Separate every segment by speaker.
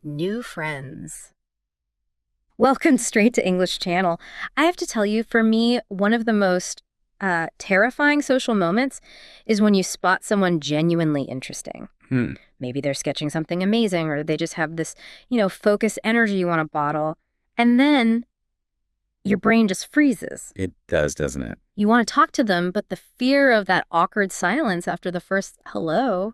Speaker 1: New friends. Welcome straight to English Channel. I have to tell you, for me, one of the most terrifying social moments is when you spot someone genuinely interesting. Maybe they're sketching something amazing, or they just have this, focus energy you want to bottle. And then your brain just freezes.
Speaker 2: It does, doesn't it?
Speaker 1: You want to talk to them, but the fear of that awkward silence after the first hello,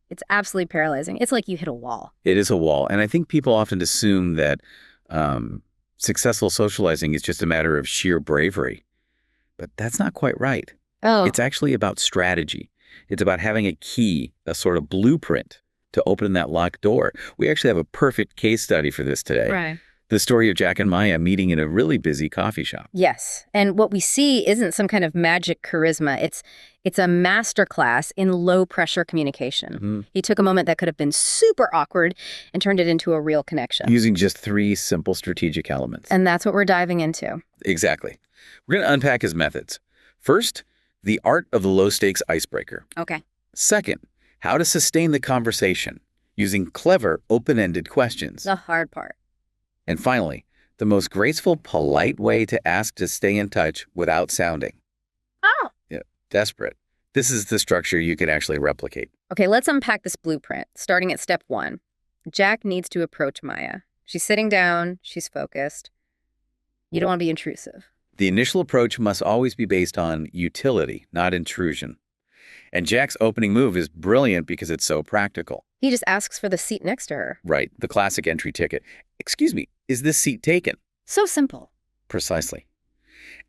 Speaker 1: it's absolutely paralyzing. It's like you hit a wall.
Speaker 2: It is a wall. And I think people often assume that successful socializing is just a matter of sheer bravery. But that's not quite right.
Speaker 1: Oh.
Speaker 2: It's actually about strategy. It's about having a key, a sort of blueprint to open that locked door. We actually have a perfect case study for this today.
Speaker 1: Right.
Speaker 2: The story of Jack and Maya meeting in a really busy coffee shop.
Speaker 1: Yes. And what we see isn't some kind of magic charisma. It's a masterclass in low-pressure communication. He took a moment that could have been super awkward and turned it into a real connection.
Speaker 2: Using just 3 simple strategic elements.
Speaker 1: And that's what we're diving into.
Speaker 2: Exactly. We're going to unpack his methods. First, the art of the low-stakes icebreaker.
Speaker 1: Okay.
Speaker 2: Second, how to sustain the conversation using clever, open-ended questions.
Speaker 1: The hard part.
Speaker 2: And finally, the most graceful, polite way to ask to stay in touch without sounding.
Speaker 1: Oh.
Speaker 2: Yeah, desperate. This is the structure you can actually replicate.
Speaker 1: Okay, let's unpack this blueprint, starting at step 1. Jack needs to approach Maya. She's sitting down. She's focused. You don't want to be intrusive.
Speaker 2: The initial approach must always be based on utility, not intrusion. And Jack's opening move is brilliant because it's so practical.
Speaker 1: He just asks for the seat next to her.
Speaker 2: Right, the classic entry ticket. Excuse me, is this seat taken?
Speaker 1: So simple.
Speaker 2: Precisely.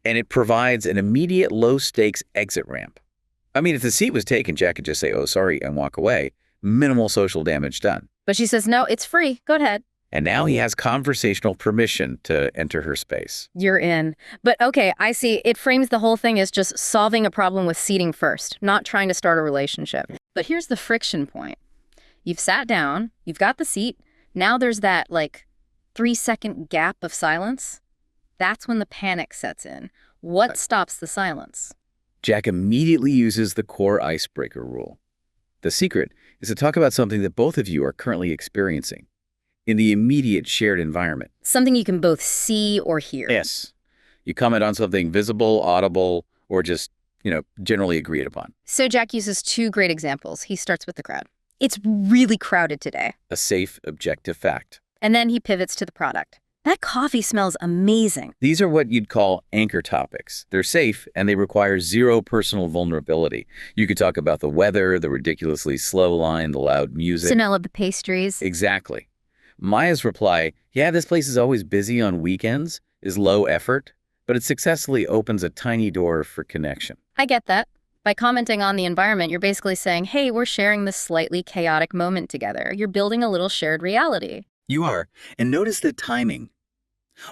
Speaker 2: And it provides an immediate low-stakes exit ramp. I mean, if the seat was taken, Jack could just say, oh, sorry, and walk away. Minimal social damage done.
Speaker 1: But she says, no, it's free. Go ahead.
Speaker 2: And now he has conversational permission to enter her space.
Speaker 1: You're in. But okay, I see. It frames the whole thing as just solving a problem with seating first, not trying to start a relationship. But here's the friction point. You've sat down, you've got the seat. Now there's that, 3-second gap of silence. That's when the panic sets in. What stops the silence?
Speaker 2: Jack immediately uses the core icebreaker rule. The secret is to talk about something that both of you are currently experiencing in the immediate shared environment.
Speaker 1: Something you can both see or hear.
Speaker 2: Yes. You comment on something visible, audible, or just, generally agreed upon.
Speaker 1: So Jack uses 2 great examples. He starts with the crowd. It's really crowded today.
Speaker 2: A safe, objective fact.
Speaker 1: And then he pivots to the product. That coffee smells amazing.
Speaker 2: These are what you'd call anchor topics. They're safe, and they require 0 personal vulnerability. You could talk about the weather, the ridiculously slow line, the loud music.
Speaker 1: Smell of the pastries.
Speaker 2: Exactly. Maya's reply, yeah, this place is always busy on weekends, is low effort, but it successfully opens a tiny door for connection.
Speaker 1: I get that. By commenting on the environment, you're basically saying, hey, we're sharing this slightly chaotic moment together. You're building a little shared reality.
Speaker 2: You are. And notice the timing.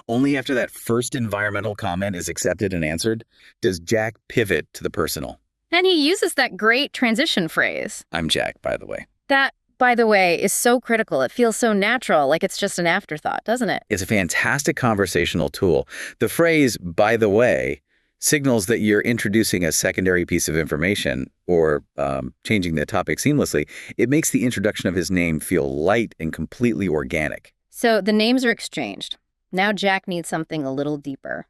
Speaker 2: Only after that first environmental comment is accepted and answered does Jack pivot to the personal.
Speaker 1: And he uses that great transition phrase.
Speaker 2: I'm Jack, by the way.
Speaker 1: That, by the way, is so critical. It feels so natural, like it's just an afterthought, doesn't it?
Speaker 2: It's a fantastic conversational tool. The phrase, by the way, signals that you're introducing a secondary piece of information or changing the topic seamlessly. It makes the introduction of his name feel light and completely organic.
Speaker 1: So the names are exchanged. Now Jack needs something a little deeper.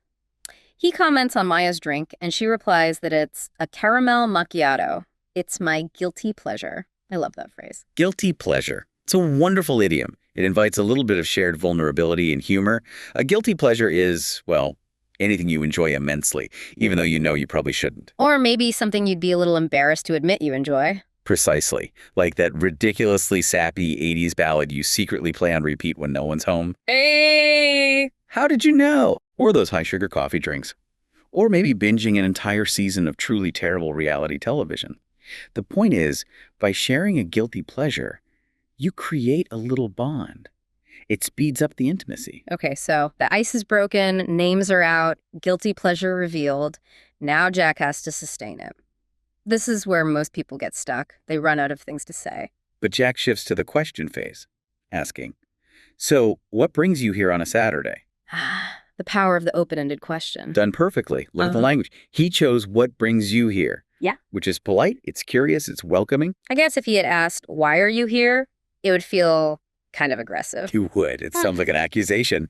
Speaker 1: He comments on Maya's drink, and she replies that it's a caramel macchiato. It's my guilty pleasure. I love that phrase.
Speaker 2: Guilty pleasure. It's a wonderful idiom. It invites a little bit of shared vulnerability and humor. A guilty pleasure is, well, anything you enjoy immensely, even though you know you probably shouldn't.
Speaker 1: Or maybe something you'd be a little embarrassed to admit you enjoy.
Speaker 2: Precisely. Like that ridiculously sappy 80s ballad you secretly play on repeat when no one's home.
Speaker 1: Hey!
Speaker 2: How did you know? Or those high-sugar coffee drinks. Or maybe binging an entire season of truly terrible reality television. The point is, by sharing a guilty pleasure, you create a little bond. It speeds up the intimacy.
Speaker 1: Okay, so the ice is broken, names are out, guilty pleasure revealed. Now Jack has to sustain it. This is where most people get stuck. They run out of things to say.
Speaker 2: But Jack shifts to the question phase, asking, so what brings you here on a Saturday?
Speaker 1: The power of the open-ended question.
Speaker 2: Done perfectly. Look at the language. He chose what brings you here.
Speaker 1: Yeah.
Speaker 2: Which is polite, it's curious, it's welcoming.
Speaker 1: I guess if he had asked, why are you here? It would feel kind of aggressive.
Speaker 2: You would. It sounds like an accusation.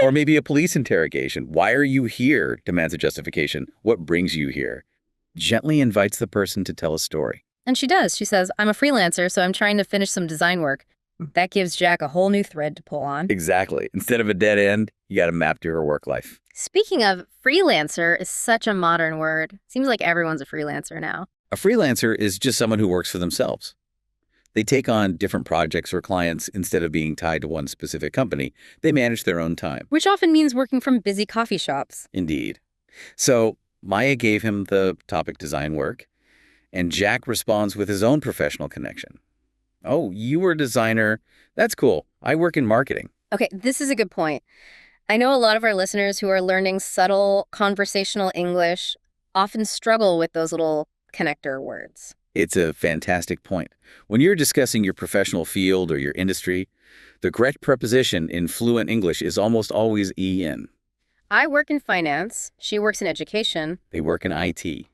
Speaker 2: Or maybe a police interrogation. Why are you here? Demands a justification. What brings you here? Gently invites the person to tell a story.
Speaker 1: And she does. She says, I'm a freelancer, so I'm trying to finish some design work. That gives Jack a whole new thread to pull on.
Speaker 2: Exactly. Instead of a dead end, you got a map to her work life.
Speaker 1: Speaking of, freelancer is such a modern word. Seems like everyone's a freelancer now.
Speaker 2: A freelancer is just someone who works for themselves. They take on different projects or clients instead of being tied to one specific company. They manage their own time.
Speaker 1: Which often means working from busy coffee shops.
Speaker 2: Indeed. So Maya gave him the topic design work, and Jack responds with his own professional connection. Oh, you were a designer. That's cool. I work in marketing.
Speaker 1: Okay, this is a good point. I know a lot of our listeners who are learning subtle conversational English often struggle with those little connector words.
Speaker 2: It's a fantastic point. When you're discussing your professional field or your industry, the correct preposition in fluent English is almost always "en."
Speaker 1: I work in finance. She works in education.
Speaker 2: They work in IT.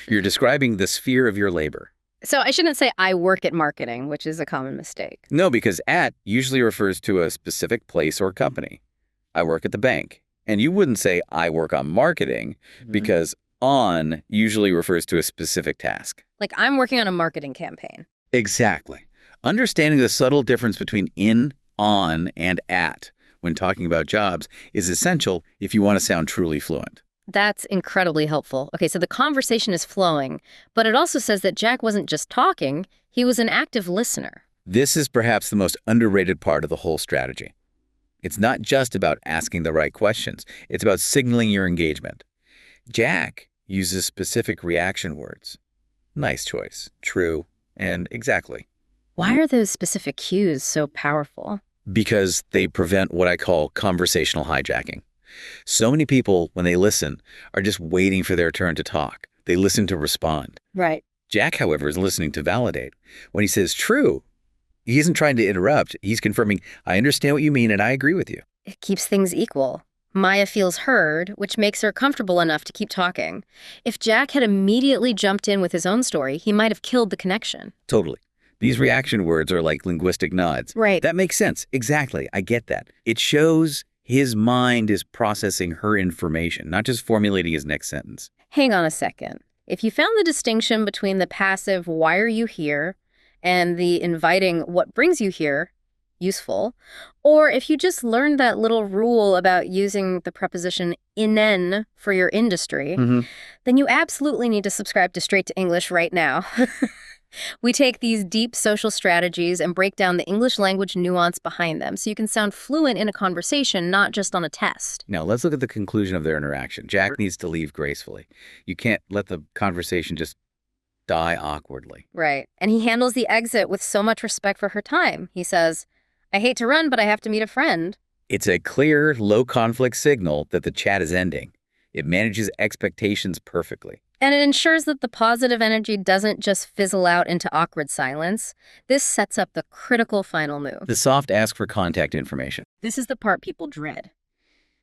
Speaker 2: You're describing the sphere of your labor.
Speaker 1: So I shouldn't say I work at marketing, which is a common mistake.
Speaker 2: No, because "at" usually refers to a specific place or company. I work at the bank. And you wouldn't say I work on marketing because "on" usually refers to a specific task.
Speaker 1: Like I'm working on a marketing campaign.
Speaker 2: Exactly. Understanding the subtle difference between "in," "on," and "at" when talking about jobs is essential if you want to sound truly fluent.
Speaker 1: That's incredibly helpful. Okay, so the conversation is flowing, but it also says that Jack wasn't just talking, he was an active listener.
Speaker 2: This is perhaps the most underrated part of the whole strategy. It's not just about asking the right questions. It's about signaling your engagement. Jack uses specific reaction words. Nice choice, true, and exactly.
Speaker 1: Why are those specific cues so powerful?
Speaker 2: Because they prevent what I call conversational hijacking. So many people, when they listen, are just waiting for their turn to talk. They listen to respond.
Speaker 1: Right.
Speaker 2: Jack, however, is listening to validate. When he says true, he isn't trying to interrupt. He's confirming, I understand what you mean and I agree with you.
Speaker 1: It keeps things equal. Maya feels heard, which makes her comfortable enough to keep talking. If Jack had immediately jumped in with his own story, he might have killed the connection.
Speaker 2: Totally. These reaction words are like linguistic nods.
Speaker 1: Right.
Speaker 2: That makes sense. Exactly. I get that. It shows his mind is processing her information, not just formulating his next sentence.
Speaker 1: Hang on a second. If you found the distinction between the passive, why are you here, and the inviting, what brings you here, useful, or if you just learned that little rule about using the preposition "inen" for your industry, then you absolutely need to subscribe to Straight to English right now. We take these deep social strategies and break down the English language nuance behind them so you can sound fluent in a conversation, not just on a test.
Speaker 2: Now, let's look at the conclusion of their interaction. Jack needs to leave gracefully. You can't let the conversation just die awkwardly.
Speaker 1: Right. And he handles the exit with so much respect for her time. He says, I hate to run, but I have to meet a friend.
Speaker 2: It's a clear, low-conflict signal that the chat is ending. It manages expectations perfectly.
Speaker 1: And it ensures that the positive energy doesn't just fizzle out into awkward silence. This sets up the critical final move.
Speaker 2: The soft ask for contact information.
Speaker 1: This is the part people dread.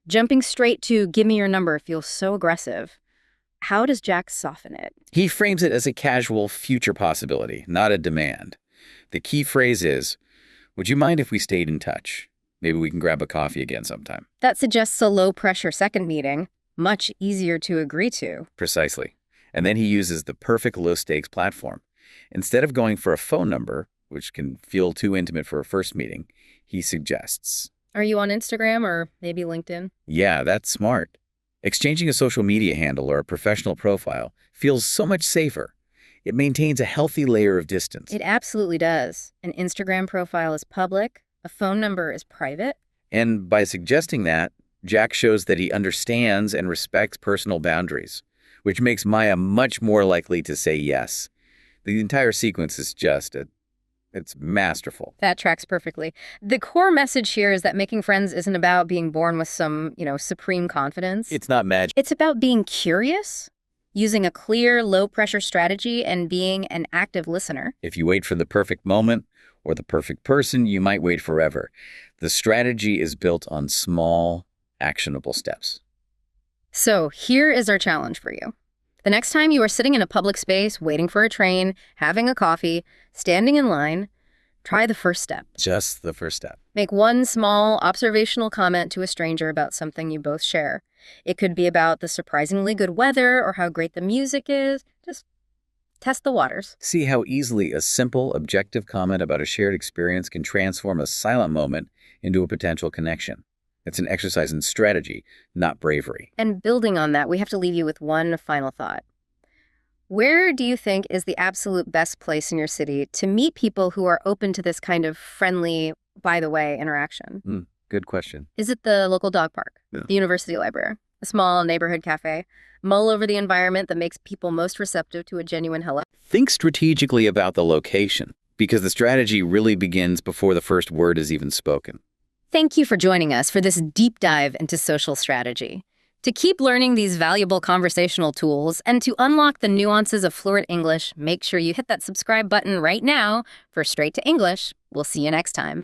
Speaker 1: Jumping straight to give me your number feels so aggressive. How does Jack soften it?
Speaker 2: He frames it as a casual future possibility, not a demand. The key phrase is, would you mind if we stayed in touch? Maybe we can grab a coffee again sometime.
Speaker 1: That suggests a low-pressure second meeting, much easier to agree to.
Speaker 2: Precisely. And then he uses the perfect low-stakes platform. Instead of going for a phone number, which can feel too intimate for a first meeting, he suggests,
Speaker 1: Are you on Instagram or maybe LinkedIn?
Speaker 2: Yeah, that's smart. Exchanging a social media handle or a professional profile feels so much safer. It maintains a healthy layer of distance.
Speaker 1: It absolutely does. An Instagram profile is public, a phone number is private.
Speaker 2: And by suggesting that, Jack shows that he understands and respects personal boundaries, which makes Maya much more likely to say yes. The entire sequence is it's masterful.
Speaker 1: That tracks perfectly. The core message here is that making friends isn't about being born with some, supreme confidence.
Speaker 2: It's not magic.
Speaker 1: It's about being curious, using a clear, low-pressure strategy, and being an active listener.
Speaker 2: If you wait for the perfect moment or the perfect person, you might wait forever. The strategy is built on small, actionable steps.
Speaker 1: So here is our challenge for you. The next time you are sitting in a public space, waiting for a train, having a coffee, standing in line, Try the first step.
Speaker 2: Just the first step.
Speaker 1: Make one small observational comment to a stranger about something you both share. It could be about the surprisingly good weather or how great the music is. Just test the waters.
Speaker 2: See how easily a simple, objective comment about a shared experience can transform a silent moment into a potential connection. It's an exercise in strategy, not bravery.
Speaker 1: And building on that, we have to leave you with one final thought. Where do you think is the absolute best place in your city to meet people who are open to this kind of friendly, by the way, interaction?
Speaker 2: Good question.
Speaker 1: Is it the local dog park, the university library, a small neighborhood cafe? Mull over the environment that makes people most receptive to a genuine hello.
Speaker 2: Think strategically about the location, because the strategy really begins before the first word is even spoken.
Speaker 1: Thank you for joining us for this deep dive into social strategy. To keep learning these valuable conversational tools and to unlock the nuances of fluent English, make sure you hit that subscribe button right now for Straight to English. We'll see you next time.